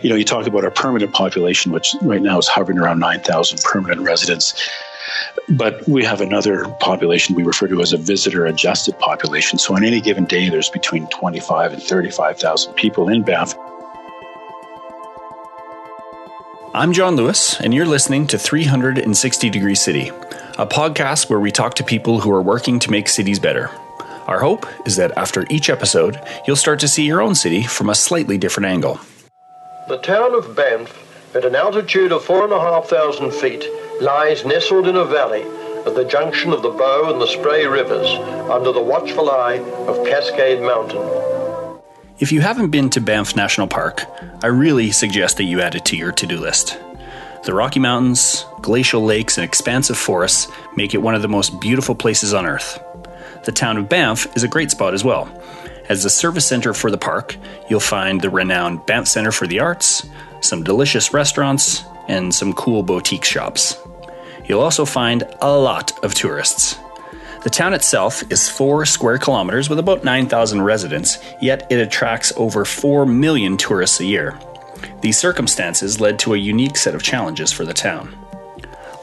You talk about our permanent population, which right now is hovering around 9,000 permanent residents. But we have another population we refer to as a visitor-adjusted population. So on any given day, there's between 25 and 35,000 people in Banff. I'm John Lewis, and you're listening to 360 Degree City, a podcast where we talk to people who are working to make cities better. Our hope is that after each episode, you'll start to see your own city from a slightly different angle. The town of Banff, at an altitude of 4,500 feet, lies nestled in a valley at the junction of the Bow and the Spray rivers under the watchful eye of Cascade Mountain. If you haven't been to Banff National Park, I really suggest that you add it to your to-do list. The Rocky Mountains, glacial lakes, and expansive forests make it one of the most beautiful places on Earth. The town of Banff is a great spot as well. As the service center for the park, you'll find the renowned Banff Center for the Arts, some delicious restaurants, and some cool boutique shops. You'll also find a lot of tourists. The town itself is 4 square kilometers with about 9,000 residents, yet it attracts over 4 million tourists a year. These circumstances led to a unique set of challenges for the town.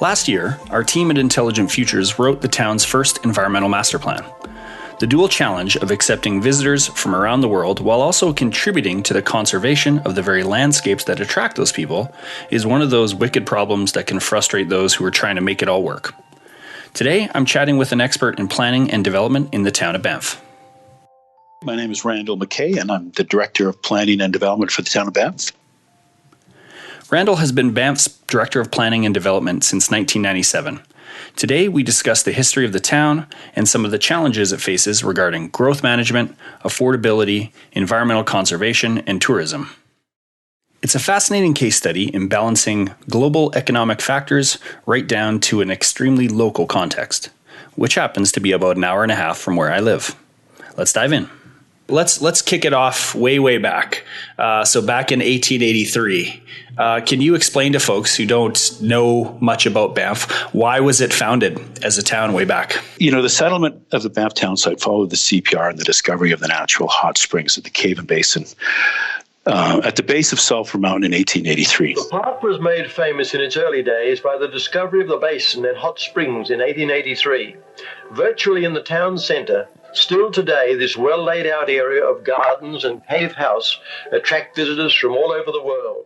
Last year, our team at Intelligent Futures wrote the town's first environmental master plan. The dual challenge of accepting visitors from around the world while also contributing to the conservation of the very landscapes that attract those people is one of those wicked problems that can frustrate those who are trying to make it all work. Today, I'm chatting with an expert in planning and development in the town of Banff. My name is Randall McKay, and I'm the Director of Planning and Development for the town of Banff. Randall has been Banff's Director of Planning and Development since 1997. Today, we discuss the history of the town and some of the challenges it faces regarding growth management, affordability, environmental conservation, and tourism. It's a fascinating case study in balancing global economic factors right down to an extremely local context, which happens to be about an hour and a half from where I live. Let's dive in. Let's kick it off way back. So back in 1883, can you explain to folks who don't know much about Banff, why was it founded as a town way back? The settlement of the Banff town site followed the CPR and the discovery of the natural hot springs at the Cave and Basin at the base of Sulphur Mountain in 1883. The park was made famous in its early days by the discovery of the basin and hot springs in 1883. Virtually in the town centre, still today, this well-laid-out area of gardens and cave house attract visitors from all over the world.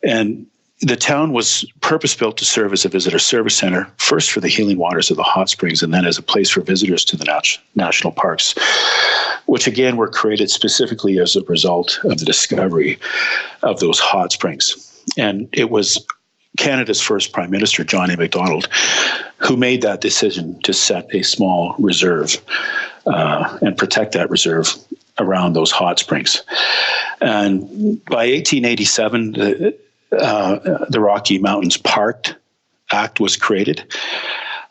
And the town was purpose-built to serve as a visitor service center, first for the healing waters of the hot springs, and then as a place for visitors to the national parks, which again were created specifically as a result of the discovery of those hot springs. And it was Canada's first Prime Minister, John A. Macdonald, who made that decision to set a small reserve and protect that reserve around those hot springs. And by 1887, the Rocky Mountains Park Act was created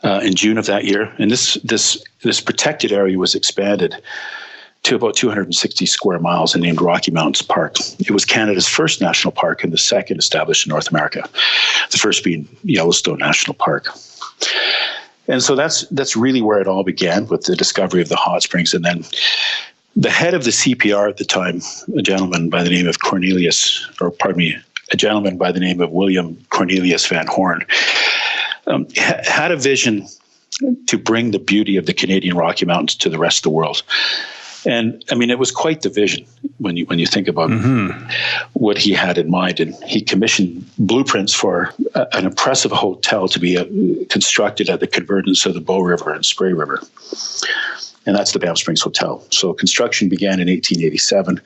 in June of that year, and this protected area was expanded to about 260 square miles and named Rocky Mountains Park. It was Canada's first national park and the second established in North America, the first being Yellowstone National Park. And so that's really where it all began, with the discovery of the hot springs. And then the head of the CPR at the time, a gentleman by the name of William Cornelius Van Horn, had a vision to bring the beauty of the Canadian Rocky Mountains to the rest of the world. And I mean, it was quite the vision when you think about what he had in mind. And he commissioned blueprints for an impressive hotel to be constructed at the convergence of the Bow River and Spray River. And that's the Banff Springs Hotel. So construction began in 1887,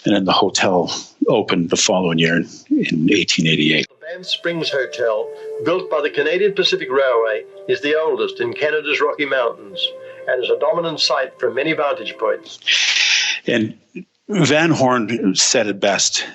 and then the hotel opened the following year in 1888. The Banff Springs Hotel, built by the Canadian Pacific Railway, is the oldest in Canada's Rocky Mountains, and is a dominant site from many vantage points. And Van Horn said it best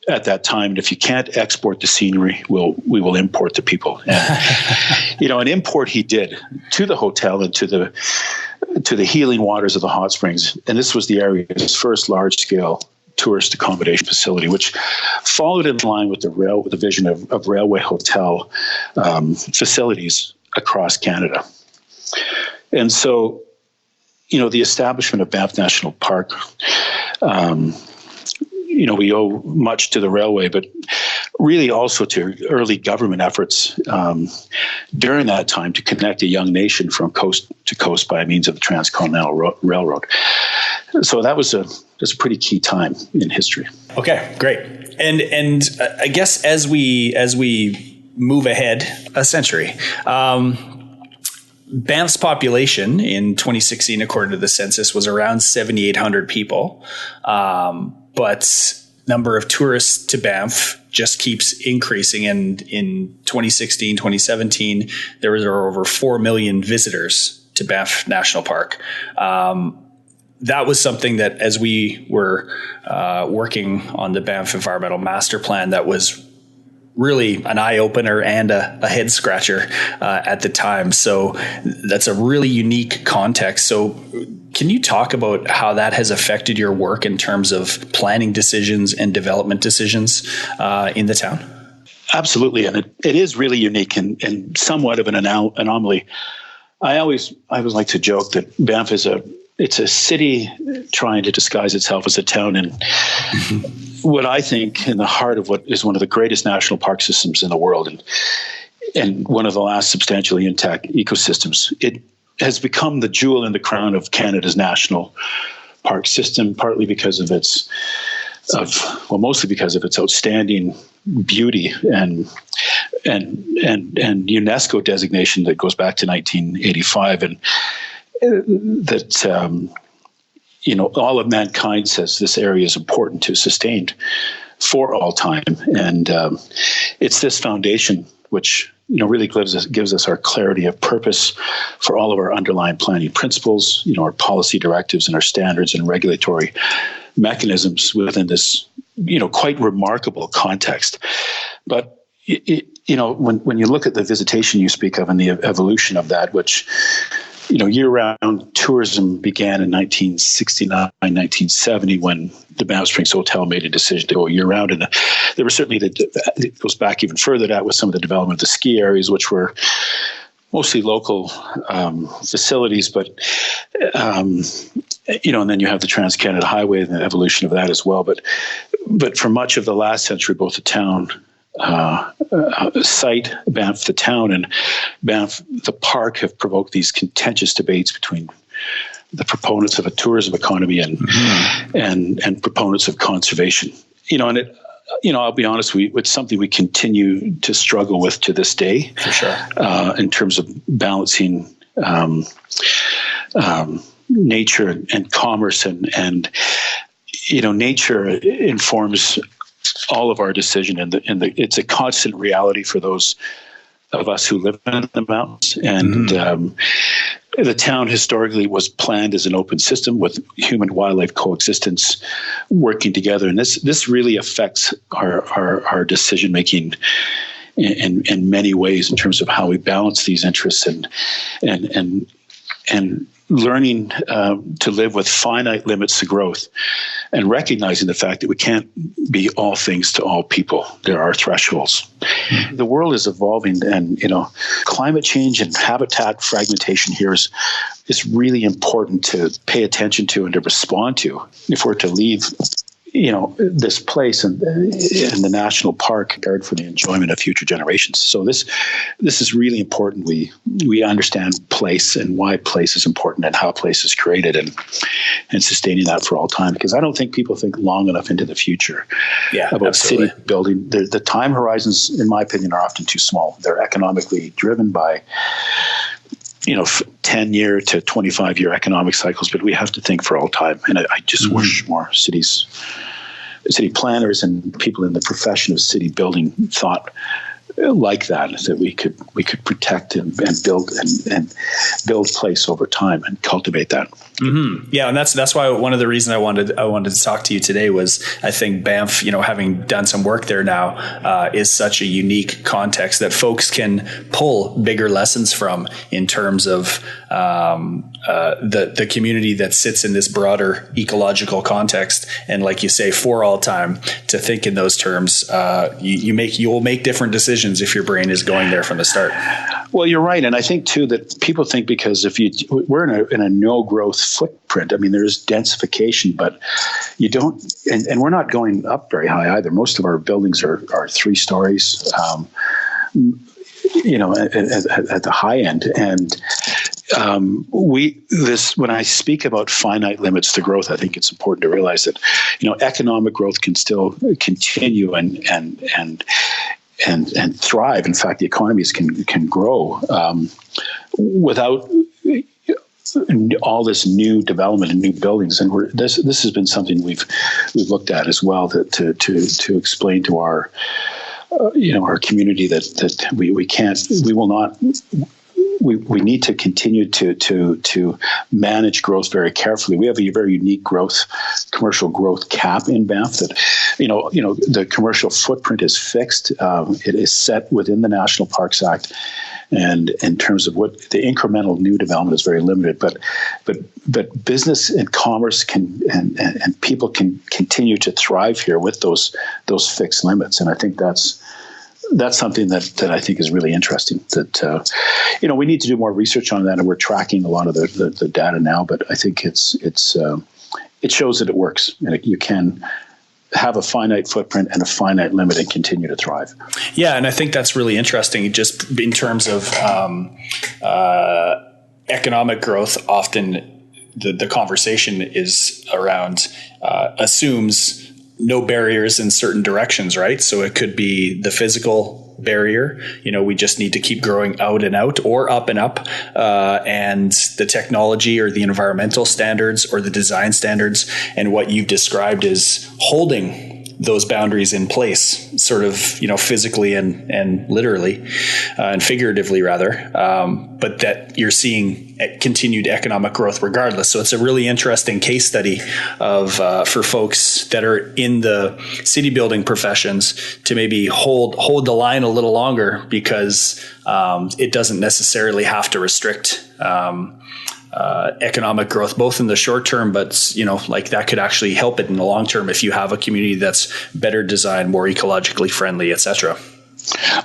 at that time: if you can't export the scenery, we will import the people. And, an import he did to the hotel and to the healing waters of the hot springs. And this was the area's first large-scale tourist accommodation facility, which followed in line with the vision of railway hotel facilities across Canada. And so, the establishment of Banff National Park we owe much to the railway, but really also to early government efforts during that time to connect a young nation from coast to coast by means of the Transcontinental Railroad. So that's a pretty key time in history. Okay, great. And I guess as we move ahead a century, Banff's population in 2016, according to the census, was around 7,800 people. But number of tourists to Banff just keeps increasing. And in 2016, 2017, there was over 4 million visitors to Banff National Park. That was something that, as we were working on the Banff Environmental Master Plan, that was really an eye-opener and a head-scratcher at the time. So that's a really unique context. So can you talk about how that has affected your work in terms of planning decisions and development decisions in the town? Absolutely. And it is really unique and somewhat of an anomaly. I always like to joke that Banff it's a city trying to disguise itself as a town, and what I think in the heart of what is one of the greatest national park systems in the world, and one of the last substantially intact ecosystems. It has become the jewel in the crown of Canada's national park system, partly because of mostly because of its outstanding beauty and UNESCO designation that goes back to 1985, and that all of mankind says this area is important to sustain for all time, and it's this foundation which really gives us our clarity of purpose for all of our underlying planning principles, our policy directives and our standards and regulatory mechanisms within this quite remarkable context. But when you look at the visitation you speak of and the evolution of that, which year-round tourism began in 1969, 1970, when the Banff Springs Hotel made a decision to go year-round. And there were certainly, it goes back even further that with some of the development of the ski areas, which were mostly local facilities. But, and then you have the Trans-Canada Highway and the evolution of that as well. But for much of the last century, both the town site, Banff the town, and Banff the park have provoked these contentious debates between the proponents of a tourism economy and proponents of conservation. I'll be honest, it's something we continue to struggle with to this day. For sure. In terms of balancing nature and commerce, and nature informs all of our decision, and it's a constant reality for those of us who live in the mountains. And the town historically was planned as an open system with human wildlife coexistence working together, and this really affects our decision making in many ways in terms of how we balance these interests and learning to live with finite limits to growth, and recognizing the fact that we can't be all things to all people. There are thresholds. Mm-hmm. The world is evolving, and climate change and habitat fragmentation here is really important to pay attention to and to respond to if we're to leave this place and the national park guard for the enjoyment of future generations. So this is really important. We understand place and why place is important and how place is created, and sustaining that for all time. Because I don't think people think long enough into the future about absolutely. City building. The time horizons, in my opinion, are often too small. They're economically driven by 10-year to 25-year economic cycles, but we have to think for all time. And I just wish more city planners and people in the profession of city building thought like that we could protect and build and build place over time and cultivate that. Mm-hmm. Yeah, and that's why one of the reasons I wanted to talk to you today was I think Banff, having done some work there now, is such a unique context that folks can pull bigger lessons from in terms of the community that sits in this broader ecological context. And like you say, for all time, to think in those terms, you will make different decisions if your brain is going there from the start. Well, you're right, and I think too that people think because we're in a no growth footprint. I mean, there's densification, but you don't, and we're not going up very high either. Most of our buildings are 3 stories, at the high end, and when I speak about finite limits to growth, I think it's important to realize that economic growth can still continue and thrive. In fact, the economies can grow without all this new development and new buildings. And this has been something we've looked at as well to explain to our community that we need to continue to manage growth very carefully. We have a very unique commercial growth cap in Banff that, the commercial footprint is fixed. It is set within the National Parks Act. And in terms of what the incremental new development is very limited, but business and commerce and people can continue to thrive here with those fixed limits. And I think that's something that I think is really interesting. That we need to do more research on that, and we're tracking a lot of the data now. But I think it shows that it works, and you can have a finite footprint and a finite limit and continue to thrive. Yeah, and I think that's really interesting. Just in terms of economic growth, often the conversation is around assumes no barriers in certain directions, right? So it could be the physical barrier. We just need to keep growing out and out or up and up. And the technology or the environmental standards or the design standards and what you've described is holding those boundaries in place, sort of, physically and literally and figuratively rather. But that you're seeing continued economic growth regardless. So it's a really interesting case study of for folks that are in the city building professions to maybe hold the line a little longer because it doesn't necessarily have to restrict economic growth, both in the short term, but that could actually help it in the long term if you have a community that's better designed, more ecologically friendly, etc.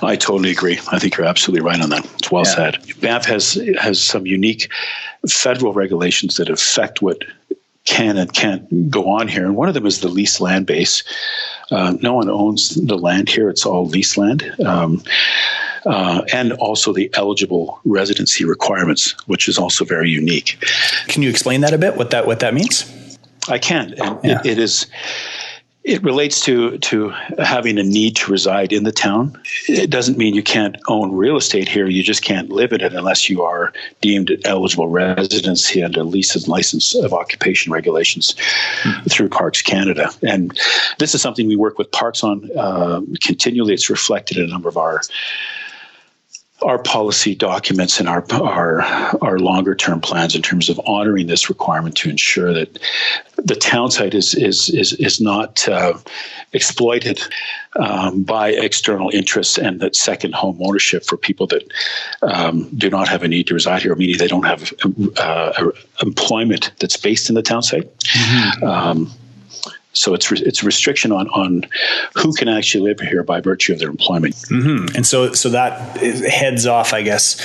I totally agree. I think you're absolutely right on that. It's well said. Banff has some unique federal regulations that affect what can and can't go on here. And one of them is the leased land base. No one owns the land here. It's all leased land. And also the eligible residency requirements, which is also very unique. Can you explain that a bit, what that means? I can. And it relates to having a need to reside in the town. It doesn't mean you can't own real estate here. You just can't live in it unless you are deemed eligible residency under lease and license of occupation regulations through Parks Canada. And this is something we work with Parks on continually. It's reflected in a number of our policy documents and our longer term plans in terms of honoring this requirement to ensure that the town site is not exploited by external interests, and that second home ownership for people that do not have a need to reside here, meaning they don't have employment that's based in the town site. Mm-hmm. So it's a restriction on who can actually live here by virtue of their employment. Mm-hmm. And so that heads off, I guess,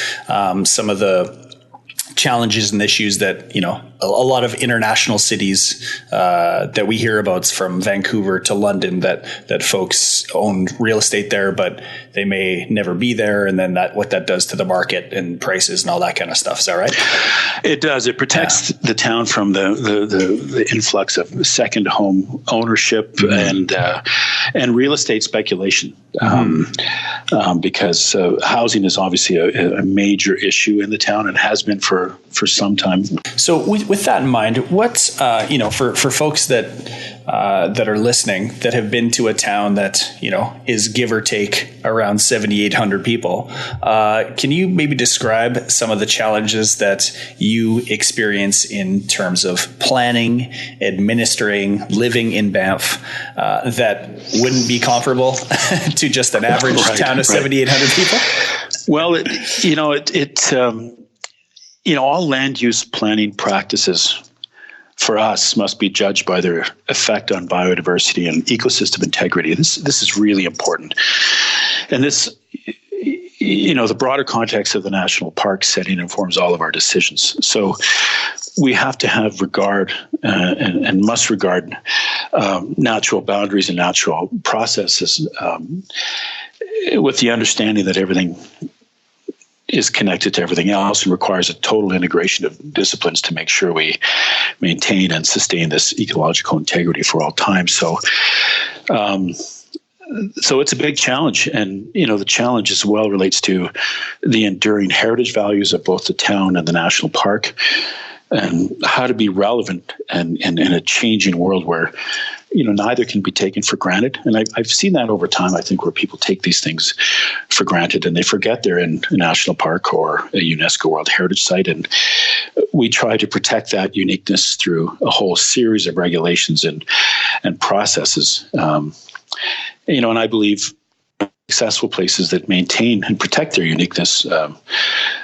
some of the challenges and issues that, a lot of international cities that we hear about, from Vancouver to London, that folks own real estate there, but they may never be there. And then what that does to the market and prices and all that kind of stuff. Is that right? It does. It protects the town from the influx of second home ownership and real estate speculation. Because housing is obviously a major issue in the town and has been for some time. So with that in mind, what's for folks that are listening that have been to a town that is give or take around 7,800 people, can you maybe describe some of the challenges that you experience in terms of planning, administering, living in Banff that wouldn't be comparable to just an average town of 7,800 people? Well, all land use planning practices for us must be judged by their effect on biodiversity and ecosystem integrity. This is really important. And this, the broader context of the national park setting informs all of our decisions. So we have to have regard and must regard natural boundaries and natural processes with the understanding that everything is connected to everything else and requires a total integration of disciplines to make sure we maintain and sustain this ecological integrity for all time. So it's a big challenge, and the challenge as well relates to the enduring heritage values of both the town and the national park, and how to be relevant and in a changing world where neither can be taken for granted. And I've seen that over time, I think, where people take these things for granted and they forget they're in a national park or a UNESCO World Heritage Site. And we try to protect that uniqueness through a whole series of regulations and processes. And I believe successful places that maintain and protect their uniqueness, you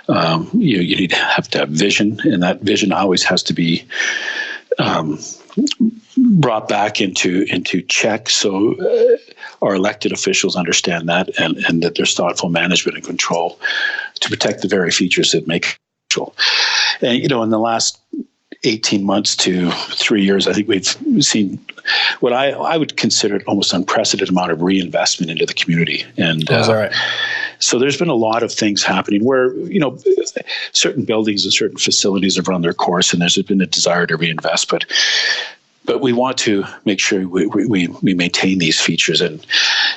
have to have vision, and that vision always has to be brought back into check, so our elected officials understand that, and that there's thoughtful management and control to protect the very features that make it special. And in the last 18 months to 3 years, I think we've seen what I would consider almost unprecedented amount of reinvestment into the community. And so there's been a lot of things happening where, certain buildings and certain facilities have run their course, and there's been a desire to reinvest. But we want to make sure we maintain these features and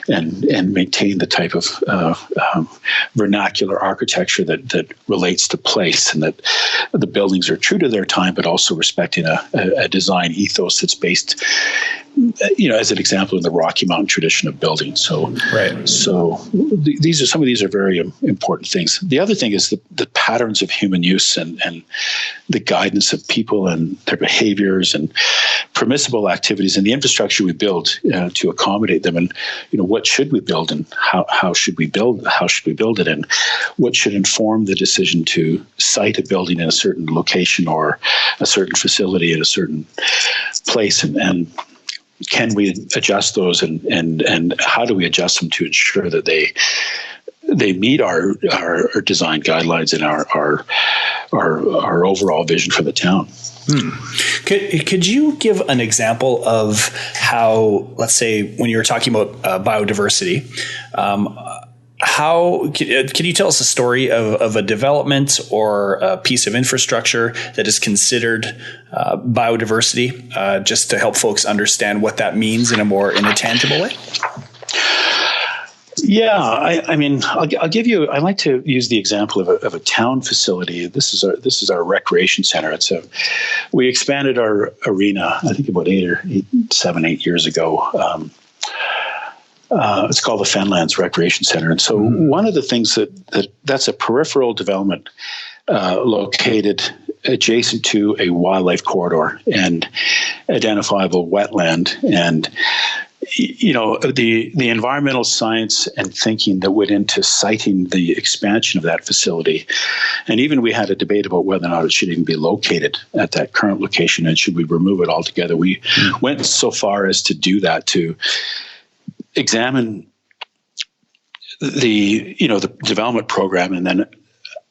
maintain the type of vernacular architecture that relates to place, and that the buildings are true to their time, but also respecting a design ethos that's based, as an example, in the Rocky Mountain tradition of building. So, some of these are very important things. The other thing is the patterns of human use and the guidance of people and their behaviors and permissible activities and the infrastructure we build to accommodate them. And what should we build, and how should we build it, and what should inform the decision to site a building in a certain location or a certain facility in a certain place, and can we adjust those, and how do we adjust them to ensure that they meet our design guidelines and our overall vision for the town. Could you give an example of how, let's say, when you were talking about biodiversity, can you tell us a story of a development or a piece of infrastructure that is considered biodiversity, just to help folks understand what that means in a tangible way? Yeah, I'll give you. I like to use the example of a town facility. This is our recreation center. We expanded our arena, I think about 8 years ago. It's called the Fenlands Recreation Center, and so one of the things that's a peripheral development located adjacent to a wildlife corridor and identifiable wetland, and the environmental science and thinking that went into siting the expansion of that facility. And even we had a debate about whether or not it should even be located at that current location, and should we remove it altogether. We went so far as to do that, to examine the development program, and then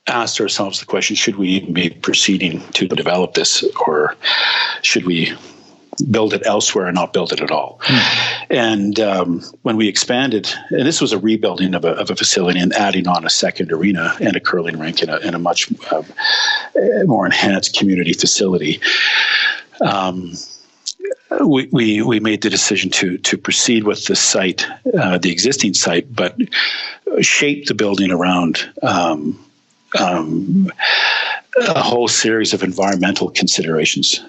asked ourselves the question, should we even be proceeding to develop this, or should we build it elsewhere and not build it at all? And when we expanded, and this was a rebuilding of a facility and adding on a second arena and a curling rink in a much more enhanced community facility, we made the decision to proceed with the site, the existing site, but shape the building around a whole series of environmental considerations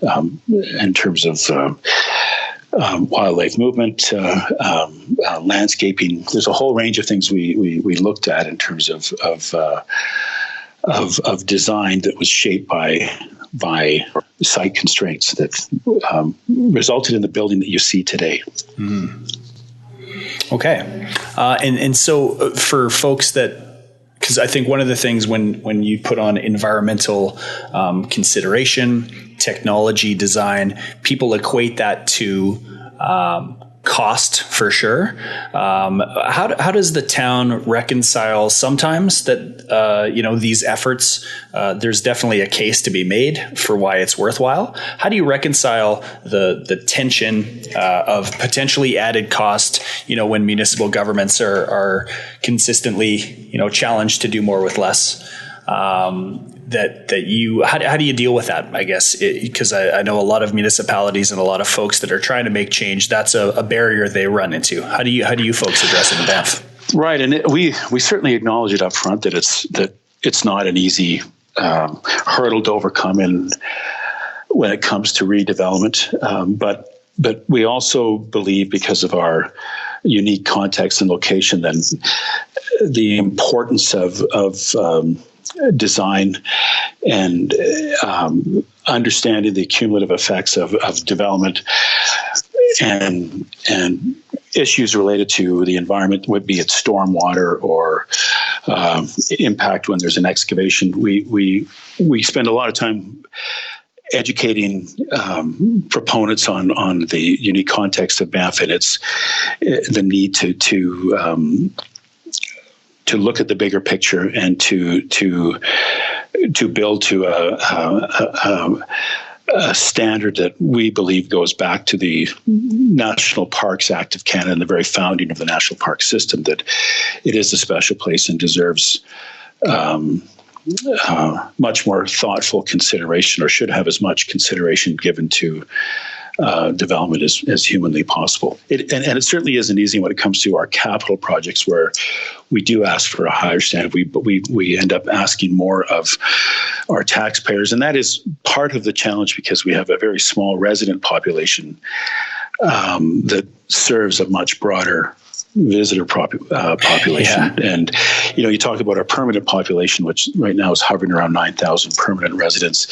in terms of wildlife movement, landscaping. There's a whole range of things we looked at in terms of design that was shaped by site constraints that resulted in the building that you see today. Okay, and so for folks that, because I think one of the things when you put on environmental consideration, technology, design, people equate that to cost for sure. How does the town reconcile sometimes that, these efforts, there's definitely a case to be made for why it's worthwhile. How do you reconcile the tension of potentially added cost, when municipal governments are consistently, challenged to do more with less? How do you deal with that? I guess because I know a lot of municipalities and a lot of folks that are trying to make change. That's a barrier they run into. How do you folks address it in Banff? Right, and we certainly acknowledge it up front that it's not an easy hurdle to overcome when it comes to redevelopment. But we also believe, because of our unique context and location, then the importance of design and understanding the cumulative effects of development and issues related to the environment, would be it stormwater or impact when there's an excavation. We spend a lot of time educating proponents on the unique context of Banff, and it's the need to look at the bigger picture and to build to a standard that we believe goes back to the National Parks Act of Canada and the very founding of the National Park System, that it is a special place and deserves much more thoughtful consideration, or should have as much consideration given to development as humanly possible. And it certainly isn't easy when it comes to our capital projects, where we do ask for a higher standard. We end up asking more of our taxpayers, and that is part of the challenge, because we have a very small resident population that serves a much broader visitor population. Yeah. And you talk about our permanent population, which right now is hovering around 9,000 permanent residents,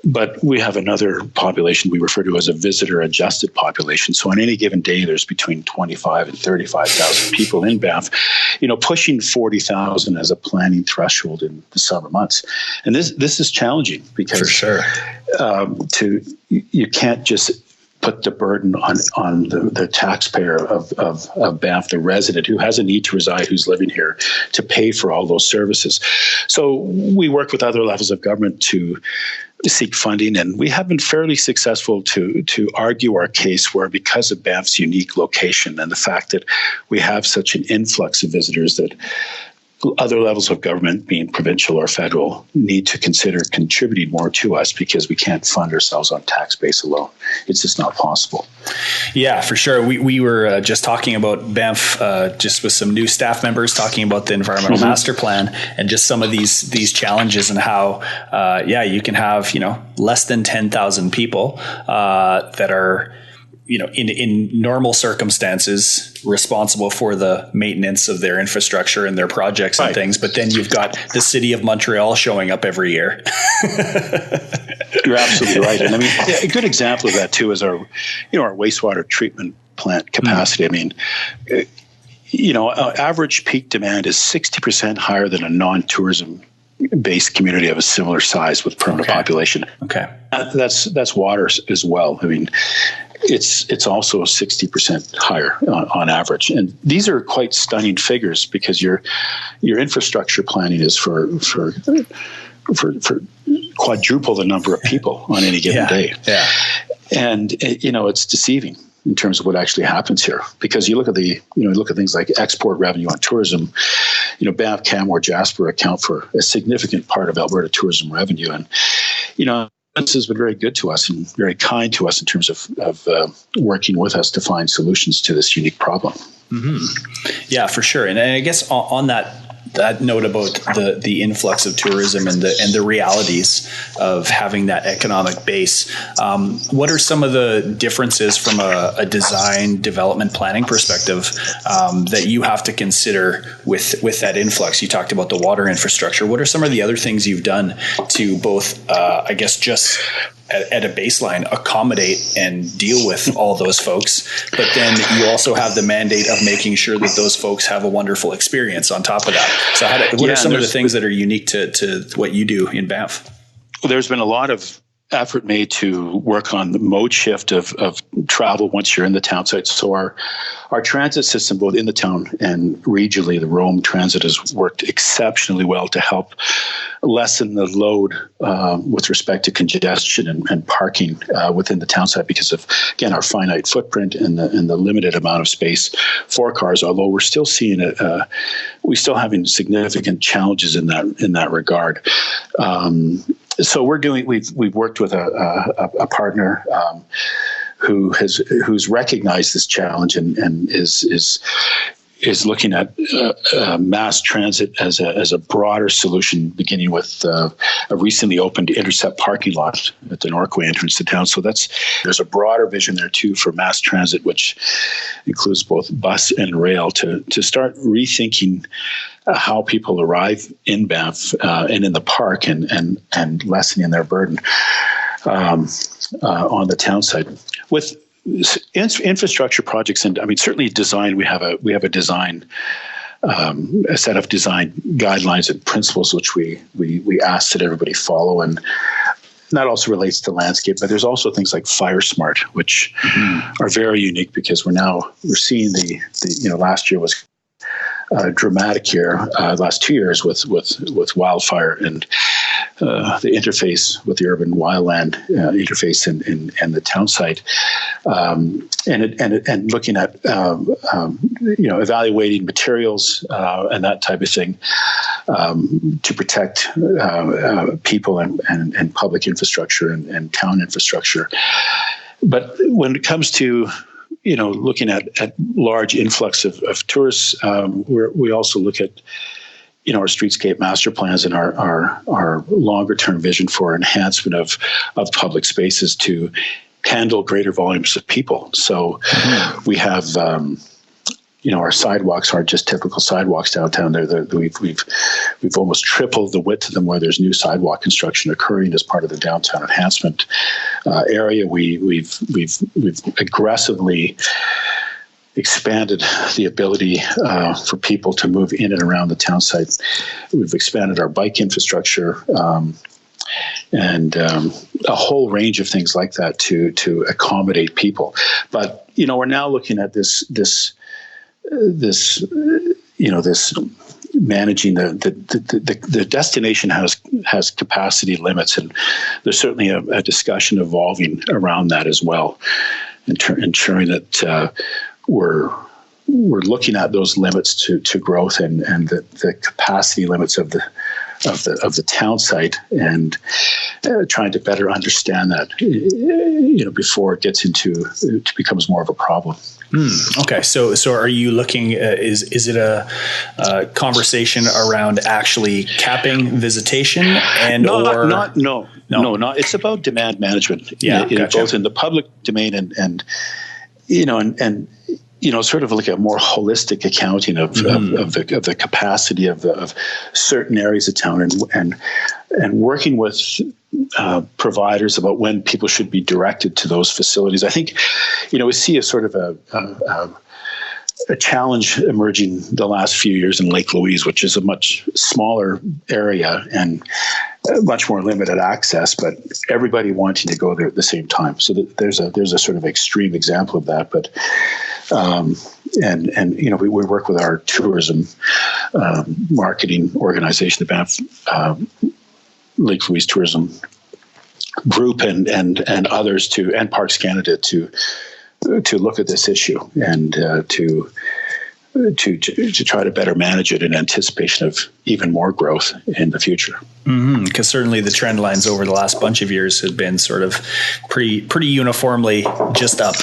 but we have another population we refer to as a visitor adjusted population. So on any given day, there's between 25 and 35,000 people in Banff, pushing 40,000 as a planning threshold in the summer months. And this is challenging, because for sure, you can't just put the burden on the taxpayer of Banff, the resident who has a need to reside, who's living here, to pay for all those services. So we work with other levels of government to seek funding, and we have been fairly successful to argue our case, where, because of Banff's unique location and the fact that we have such an influx of visitors, that other levels of government, being provincial or federal, need to consider contributing more to us, because we can't fund ourselves on tax base alone. It's just not possible. Yeah, for sure. We were just talking about Banff, just with some new staff members, talking about the environmental master plan, and just some of these challenges, and how, you can have, less than 10,000 people that are, in normal circumstances, responsible for the maintenance of their infrastructure and their projects and things. But then you've got the city of Montreal showing up every year. You're absolutely right. And I mean, a good example of that too is our wastewater treatment plant capacity. I mean, average peak demand is 60% higher than a non-tourism based community of a similar size with permanent population. Okay. That's water as well. I mean, it's also 60% higher on average. And these are quite stunning figures, because your infrastructure planning is for quadruple the number of people on any given day. Yeah. And it's deceiving in terms of what actually happens here, because you look at things like export revenue on tourism. Banff, Canmore, Jasper account for a significant part of Alberta tourism revenue, and this has been very good to us and very kind to us in terms of working with us to find solutions to this unique problem. Mm-hmm. Yeah, for sure. And I guess on that note about the influx of tourism and the realities of having that economic base, what are some of the differences from a design development planning perspective that you have to consider with that influx? You talked about the water infrastructure. What are some of the other things you've done to both, I guess, just at a baseline, accommodate and deal with all those folks, but then you also have the mandate of making sure that those folks have a wonderful experience on top of that. So what are some of the things that are unique to what you do in Banff? Well, there's been a lot of effort made to work on the mode shift of travel once you're in the town site. So our transit system, both in the town and regionally, the Rome Transit, has worked exceptionally well to help lessen the load with respect to congestion and parking within the town site because of, again, our finite footprint and the limited amount of space for cars. Although we're still seeing we're still having significant challenges in that regard. So we've worked with a partner who's recognized this challenge and is looking at mass transit as a broader solution, beginning with a recently opened intercept parking lot at the Norquay entrance to town. So there's a broader vision there too for mass transit, which includes both bus and rail, to start rethinking how people arrive in Banff and in the park and lessening their burden on the town side. With infrastructure projects, and I mean certainly design, we have a design a set of design guidelines and principles which we ask that everybody follow, and that also relates to landscape. But there's also things like Fire Smart, which are very unique because we're seeing the last year was dramatic year, last 2 years with wildfire and the interface with the urban wildland interface and the town site, and looking at evaluating materials and that type of thing to protect people and public infrastructure and town infrastructure. But when it comes to looking at large influx of tourists, we also look at our streetscape master plans and our longer term vision for enhancement of public spaces to handle greater volumes of people. So we have our sidewalks aren't just typical sidewalks downtown. We've almost tripled the width of them, where there's new sidewalk construction occurring as part of the downtown enhancement area. We've aggressively expanded the ability for people to move in and around the town site. We've expanded our bike infrastructure and a whole range of things like that to accommodate people. But we're now looking at this managing the destination has capacity limits, and there's certainly a discussion evolving around that as well, ensuring that we're looking at those limits to growth and the capacity limits of the town site, and trying to better understand that before it becomes more of a problem. Okay, so are you looking? Is it a conversation around actually capping visitation No. It's about demand management. Yeah, gotcha. Both in the public domain and sort of like a more holistic accounting of the capacity of certain areas of town, and working with providers about when people should be directed to those facilities. I think, we see a sort of a challenge emerging the last few years in Lake Louise, which is a much smaller area and much more limited access, but everybody wanting to go there at the same time. So there's a sort of extreme example of that. But we work with our tourism marketing organization, the Banff Lake Louise Tourism Group, and others and Parks Canada to look at this issue and to try to better manage it in anticipation of even more growth in the future. Because certainly the trend lines over the last bunch of years have been sort of pretty uniformly just up.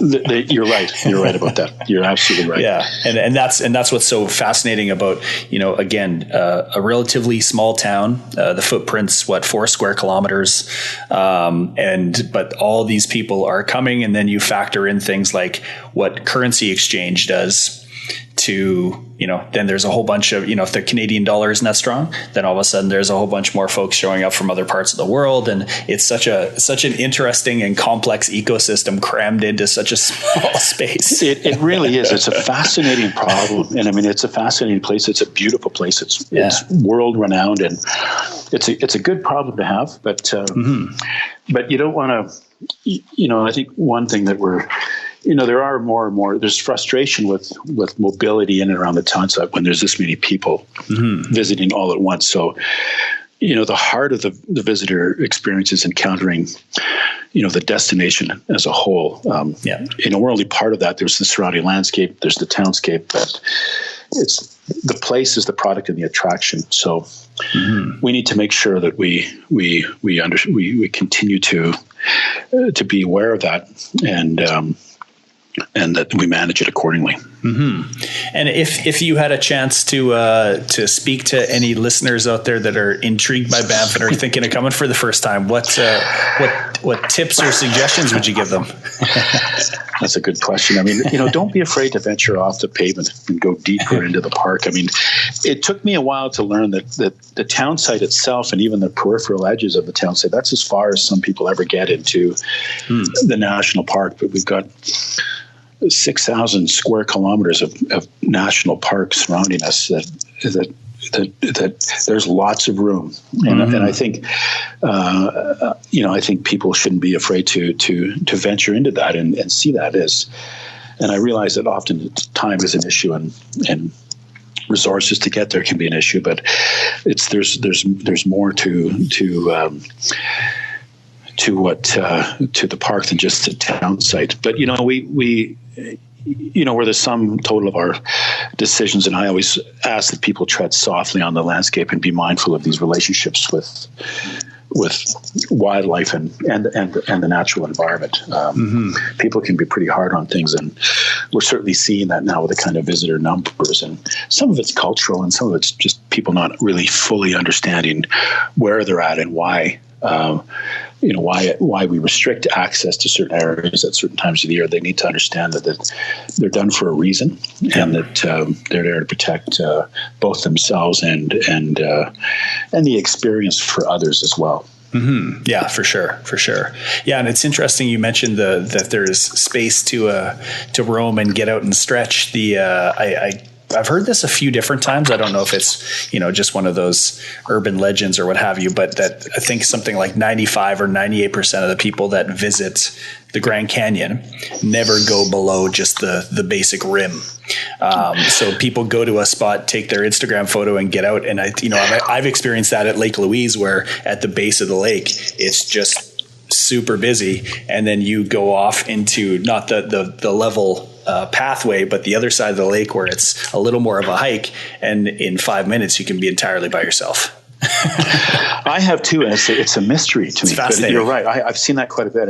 You're right. You're right about that. You're absolutely right. Yeah, and that's what's so fascinating about again a relatively small town. The footprint's 4 square kilometers, but all these people are coming, and then you factor in things like what currency exchange does to, then there's a whole bunch of, if the Canadian dollar isn't that strong, then all of a sudden there's a whole bunch more folks showing up from other parts of the world. And it's such an interesting and complex ecosystem crammed into such a small space. It really is. It's a fascinating problem. And I mean, it's a fascinating place. It's a beautiful place. It's world renowned. And it's a good problem to have, but you don't want to. I think one thing that there are more and more. There's frustration with mobility in and around the town site when there's this many people visiting all at once. So, the heart of the visitor experience is encountering, the destination as a whole. We're only part of that. There's the surrounding landscape, there's the townscape, but the place is the product and the attraction. So we need to make sure that we continue to be aware of that and that we manage it accordingly. And if you had a chance to speak to any listeners out there that are intrigued by Banff and are thinking of coming for the first time, what tips or suggestions would you give them? That's a good question. I mean, don't be afraid to venture off the pavement and go deeper into the park. I mean, it took me a while to learn that the town site itself and even the peripheral edges of the town site, that's as far as some people ever get into the national park. But we've got 6,000 square kilometers of national park surrounding us that there's lots of room. And I think, I think people shouldn't be afraid to venture into that and see that as, and I realize that often time is an issue and resources to get there can be an issue, but there's more to the park than just the town site. But we're the sum total of our decisions, and I always ask that people tread softly on the landscape and be mindful of these relationships with wildlife and the natural environment. People can be pretty hard on things, and we're certainly seeing that now with the kind of visitor numbers, and some of it's cultural and some of it's just people not really fully understanding where they're at and why. Why we restrict access to certain areas at certain times of the year. They need to understand that they're done for a reason, and that they're there to protect both themselves and the experience for others as well. Yeah, for sure. Yeah, and it's interesting you mentioned that there's space to roam and get out and stretch. I've heard this a few different times. I don't know if it's, just one of those urban legends or what have you, but that I think something like 95 or 98% of the people that visit the Grand Canyon never go below just the basic rim. So people go to a spot, take their Instagram photo and get out. And I've experienced that at Lake Louise, where at the base of the lake, it's just super busy. And then you go off into not the level pathway, but the other side of the lake where it's a little more of a hike, and in 5 minutes you can be entirely by yourself. I have too, and it's a mystery to me. But you're right. I've seen that quite a bit,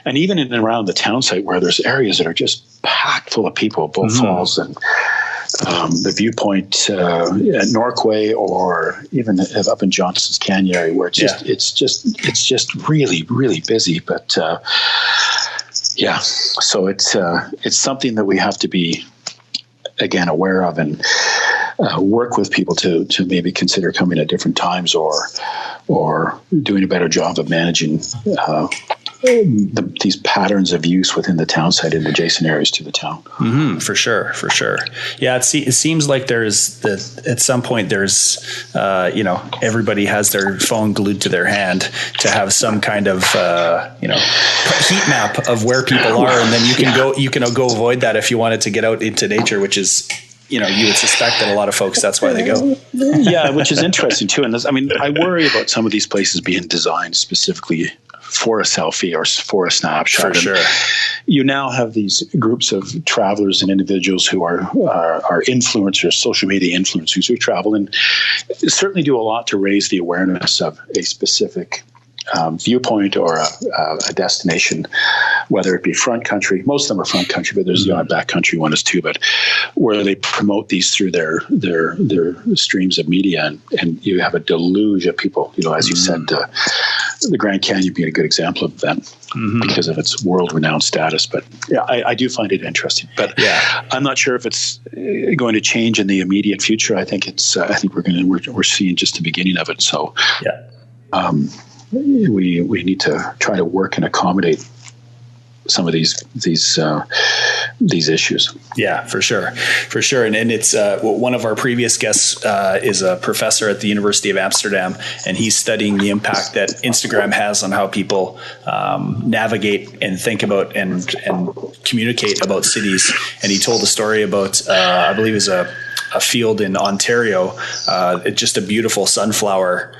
and even in and around the town site where there's areas that are just packed full of people, Bull Falls and the viewpoint at Norquay, or even up in Johnson's Canyon area, where it's just really, really busy, but. Yeah, so it's something that we have to be, again, aware of, and work with people to maybe consider coming at different times, or doing a better job of managing these patterns of use within the town site and adjacent areas to the town. For sure. Yeah, it seems like at some point there's everybody has their phone glued to their hand to have some kind of heat map of where people are, and then you can go avoid that if you wanted to get out into nature, which is you would suspect that a lot of folks, that's why they go. Yeah, which is interesting too. And I worry about some of these places being designed specifically for a selfie or for a snapshot. For sure. You now have these groups of travelers and individuals who are influencers, social media influencers who travel and certainly do a lot to raise the awareness of a specific viewpoint or a destination, whether it be front country. Most of them are front country, but there's the odd back country one as too. But where they promote these through their streams of media, and you have a deluge of people. As you said, the Grand Canyon being a good example of that because of its world-renowned status. But yeah, I do find it interesting. But I'm not sure if it's going to change in the immediate future. I think we're seeing just the beginning of it. So we need to try to work and accommodate some of these issues. Yeah, for sure. And it's one of our previous guests is a professor at the University of Amsterdam, and he's studying the impact that Instagram has on how people navigate and think about and communicate about cities. And he told a story about, I believe, is a field in Ontario, just a beautiful sunflower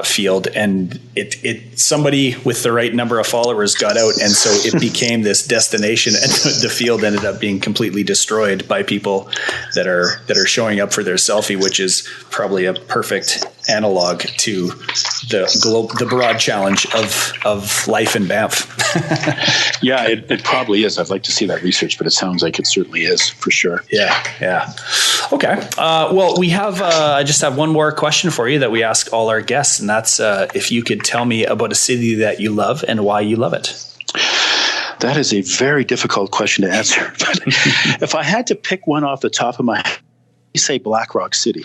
field, and it somebody with the right number of followers got out, and so it became this destination, and the field ended up being completely destroyed by people that are showing up for their selfie, which is probably a perfect analog to the broad challenge of life in Banff. Yeah, it probably is. I'd like to see that research, but it sounds like it certainly is for sure. Yeah. Okay. Well, we have. I just have one more question for you that we ask all our guests, and that's if you could tell me about a city that you love and why you love it. That is a very difficult question to answer. But if I had to pick one off the top of my head, you say Black Rock City.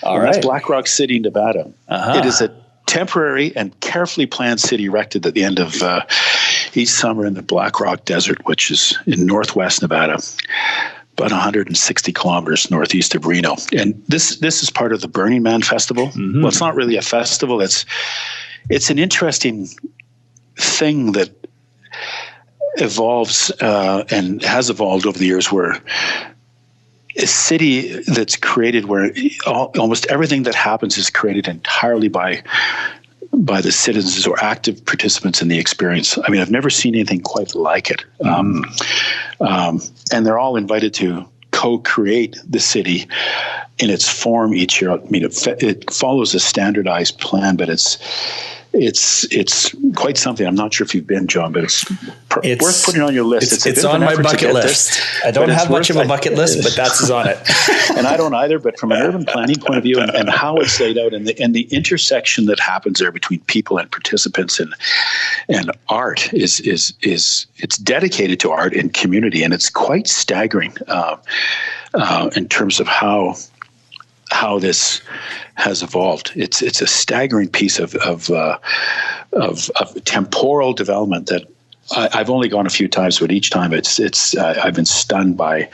All right. That's Black Rock City, Nevada. Uh-huh. It is a temporary and carefully planned city erected at the end of each summer in the Black Rock Desert, which is in northwest Nevada, about 160 kilometers northeast of Reno. And this is part of the Burning Man Festival. Mm-hmm. Well, it's not really a festival. It's an interesting thing that evolves and has evolved over the years, where a city that's created where almost everything that happens is created entirely by the citizens or active participants in the experience. I mean, I've never seen anything quite like it. And they're all invited to co-create the city in its form each year. I mean, it follows a standardized plan, but it's quite something. I'm not sure if you've been, John, but it's worth putting on your list. It's on my bucket list. I don't have much of a bucket list, but that's on it. And I don't either, but from an urban planning point of view and how it's laid out and the intersection that happens there between people and participants and art is it's dedicated to art and community. And it's quite staggering in terms of how this has evolved. It's a staggering piece of temporal development that I've only gone a few times, but each time I've been stunned by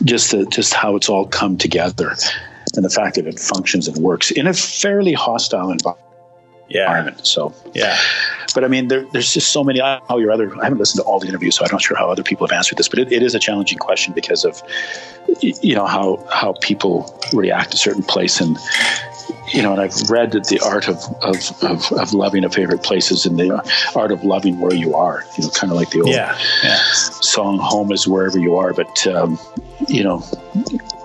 just how it's all come together and the fact that it functions and works in a fairly hostile environment. So but I mean, there's just so many. I haven't listened to all the interviews, so I'm not sure how other people have answered this. But it is a challenging question because of how people react to certain place, and and I've read that the art of loving a favorite place is in the art of loving where you are. Kind of like the old song "Home is wherever you are." But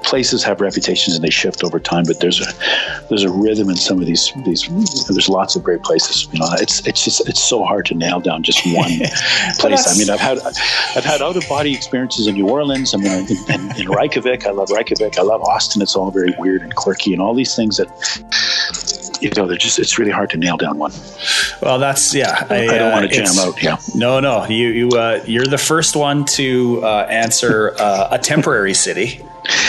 places have reputations and they shift over time, but there's a rhythm in some of these. There's lots of great places. It's so hard to nail down just one place. I mean, I've had out of body experiences in New Orleans. I mean, in Reykjavik, I love Reykjavik. I love Austin. It's all very weird and quirky and all these things that they're just. It's really hard to nail down one. Well, that's I don't want to jam out. Yeah. No. You're the first one to answer a temporary city.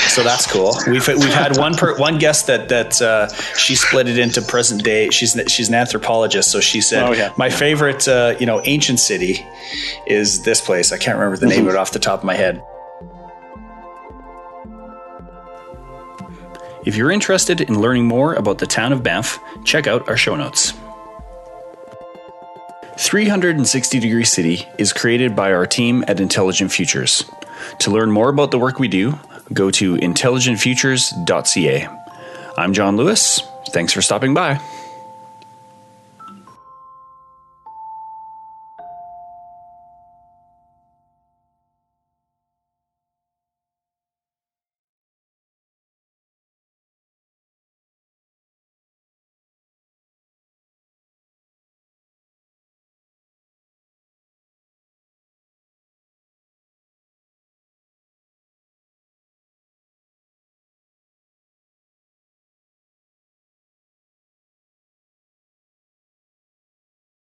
So that's cool. We've had one guest that she split it into present day. She's an anthropologist, so she said my favorite ancient city is this place. I can't remember the name of it off the top of my head. If you're interested in learning more about the town of Banff, check out our show notes. 360 Degree City is created by our team at Intelligent Futures. To learn more about the work we do, go to intelligentfutures.ca. I'm John Lewis. Thanks for stopping by.